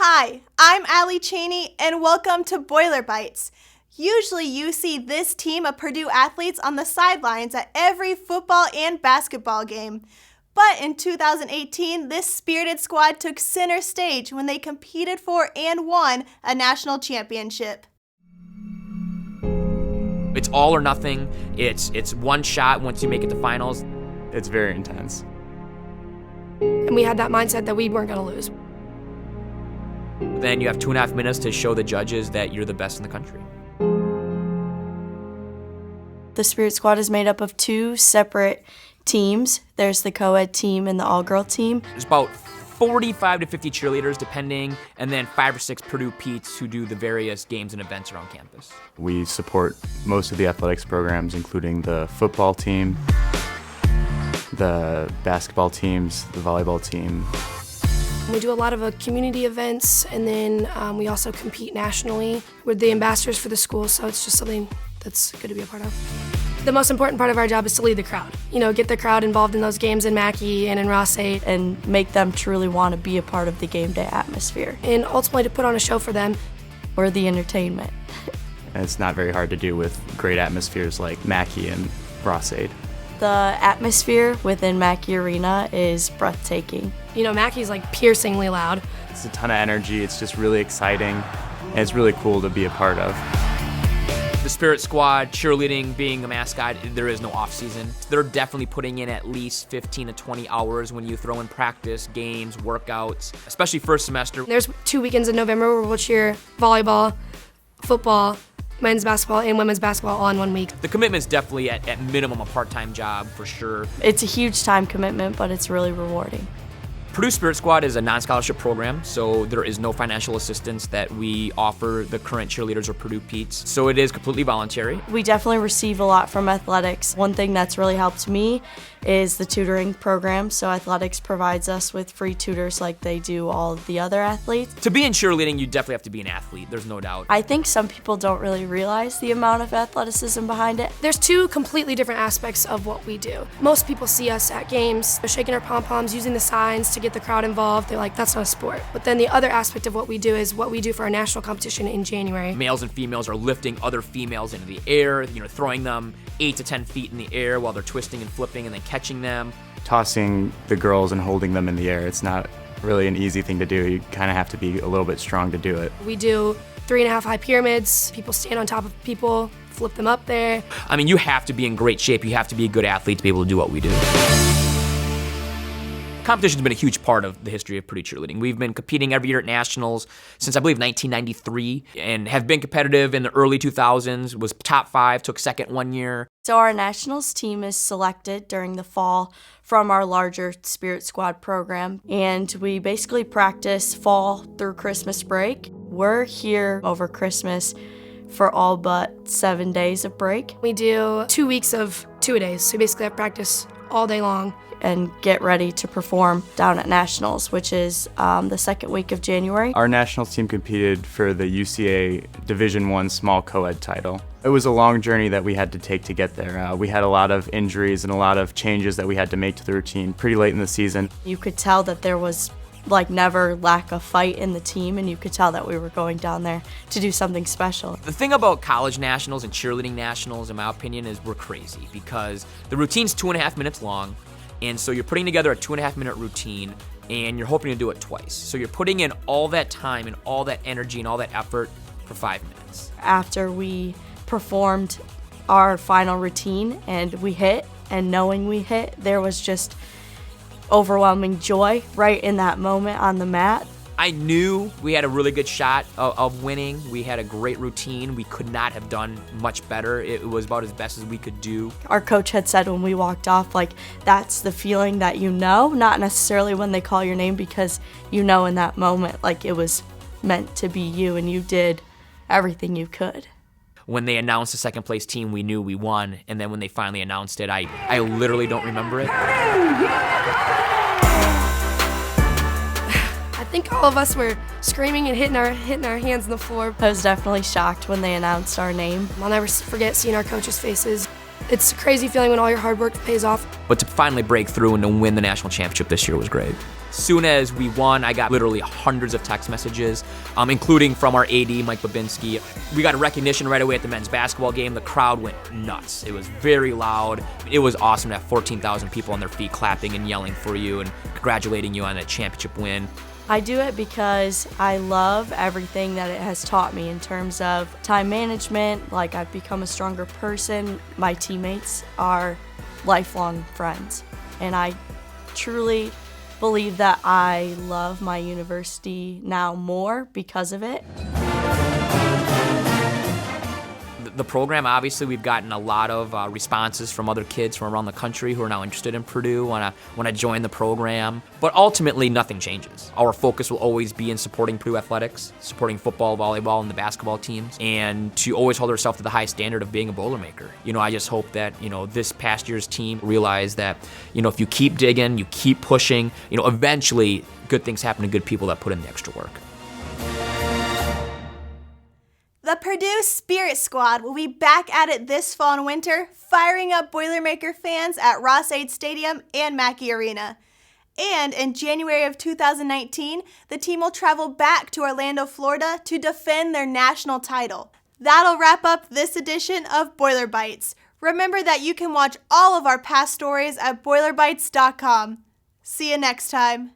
Hi, I'm Allie Cheney, and welcome to Bytes. Usually you see this team of Purdue athletes on the sidelines at every football and basketball game. But in 2018, this spirited squad took center stage when they competed for and won a national championship. It's all or nothing. It's one shot once you make it to finals. It's very intense. And we had that mindset that we weren't going to lose. Then you have 2.5 minutes to show the judges that you're the best in the country. The Spirit Squad is made up of two separate teams. There's the co-ed team and the all-girl team. There's about 45 to 50 cheerleaders, depending, and then 5 or 6 Purdue Petes who do the various games and events around campus. We support most of the athletics programs, including the football team, the basketball teams, the volleyball team. We do a lot of community events, and then we also compete nationally. We're the ambassadors for the school, so it's just something that's good to be a part of. The most important part of our job is to lead the crowd. You know, get the crowd involved in those games in Mackey and in Ross 8. And make them truly want to be a part of the game day atmosphere. And ultimately to put on a show for them. Or the entertainment. It's not very hard to do with great atmospheres like Mackey and Ross 8. The atmosphere within Mackey Arena is breathtaking. You know, Mackey's like piercingly loud. It's a ton of energy, it's just really exciting, and it's really cool to be a part of. The Spirit Squad, cheerleading, being a mascot, there is no off season. They're definitely putting in at least 15 to 20 hours when you throw in practice, games, workouts, especially first semester. There's 2 weekends in November where we'll cheer volleyball, football, men's basketball, and women's basketball all in 1 week. The commitment's definitely at minimum a part-time job for sure. It's a huge time commitment, but it's really rewarding. Purdue Spirit Squad is a non-scholarship program, so there is no financial assistance that we offer the current cheerleaders or Purdue Petes. So it is completely voluntary. We definitely receive a lot from athletics. One thing that's really helped me is the tutoring program. So athletics provides us with free tutors like they do all of the other athletes. To be in cheerleading, you definitely have to be an athlete, there's no doubt. I think some people don't really realize the amount of athleticism behind it. There's 2 completely different aspects of what we do. Most people see us at games, shaking our pom-poms, using the signs to get the crowd involved. They're like, that's not a sport. But then the other aspect of what we do is what we do for our national competition in January. Males and females are lifting other females into the air, throwing them 8 to 10 feet in the air while they're twisting and flipping and then catching them. Tossing the girls and holding them in the air, it's not really an easy thing to do. You kind of have to be a little bit strong to do it. We do 3.5 high pyramids. People stand on top of people, flip them up there. I mean, you have to be in great shape. You have to be a good athlete to be able to do what we do. Competition's been a huge part of the history of Purdue cheerleading. We've been competing every year at nationals since, I believe, 1993, and have been competitive in the early 2000s, was top 5, took second 1 year. So our nationals team is selected during the fall from our larger Spirit Squad program, and we basically practice fall through Christmas break. We're here over Christmas for all but 7 days of break. We do 2 weeks of 2-a-days, so we basically have practice all day long. And get ready to perform down at Nationals, which is the second week of January. Our nationals team competed for the UCA Division I small co-ed title. It was a long journey that we had to take to get there. We had a lot of injuries and a lot of changes that we had to make to the routine pretty late in the season. You could tell that there was never lack of fight in the team, and you could tell that we were going down there to do something special. The thing about college nationals and cheerleading nationals, in my opinion, is we're crazy because the routine's 2.5 minutes long. And so you're putting together a 2.5 minute routine and you're hoping to do it twice. So you're putting in all that time and all that energy and all that effort for 5 minutes. After we performed our final routine and we hit, and knowing we hit, there was just overwhelming joy right in that moment on the mat. I knew we had a really good shot of winning. We had a great routine. We could not have done much better. It was about as best as we could do. Our coach had said when we walked off, that's the feeling that not necessarily when they call your name, because in that moment, it was meant to be you and you did everything you could. When they announced the second place team, we knew we won. And then when they finally announced it, I literally don't remember it. I think all of us were screaming and hitting our hands on the floor. I was definitely shocked when they announced our name. I'll never forget seeing our coaches' faces. It's a crazy feeling when all your hard work pays off. But to finally break through and to win the national championship this year was great. As soon as we won, I got literally hundreds of text messages, including from our AD, Mike Babinski. We got a recognition right away at the men's basketball game. The crowd went nuts. It was very loud. It was awesome to have 14,000 people on their feet clapping and yelling for you and congratulating you on a championship win. I do it because I love everything that it has taught me in terms of time management. Like, I've become a stronger person. My teammates are lifelong friends, and I truly believe that I love my university now more because of it. The program, obviously, we've gotten a lot of responses from other kids from around the country who are now interested in Purdue, want to join the program. But ultimately, nothing changes. Our focus will always be in supporting Purdue Athletics, supporting football, volleyball, and the basketball teams, and to always hold ourselves to the high standard of being a Boilermaker. I just hope that, this past year's team realized that, if you keep digging, you keep pushing, eventually good things happen to good people that put in the extra work. The Purdue Spirit Squad will be back at it this fall and winter, firing up Boilermaker fans at Ross-Ade Stadium and Mackey Arena. And in January of 2019, the team will travel back to Orlando, Florida to defend their national title. That'll wrap up this edition of Boiler Bytes. Remember that you can watch all of our past stories at boilerbytes.com. See you next time.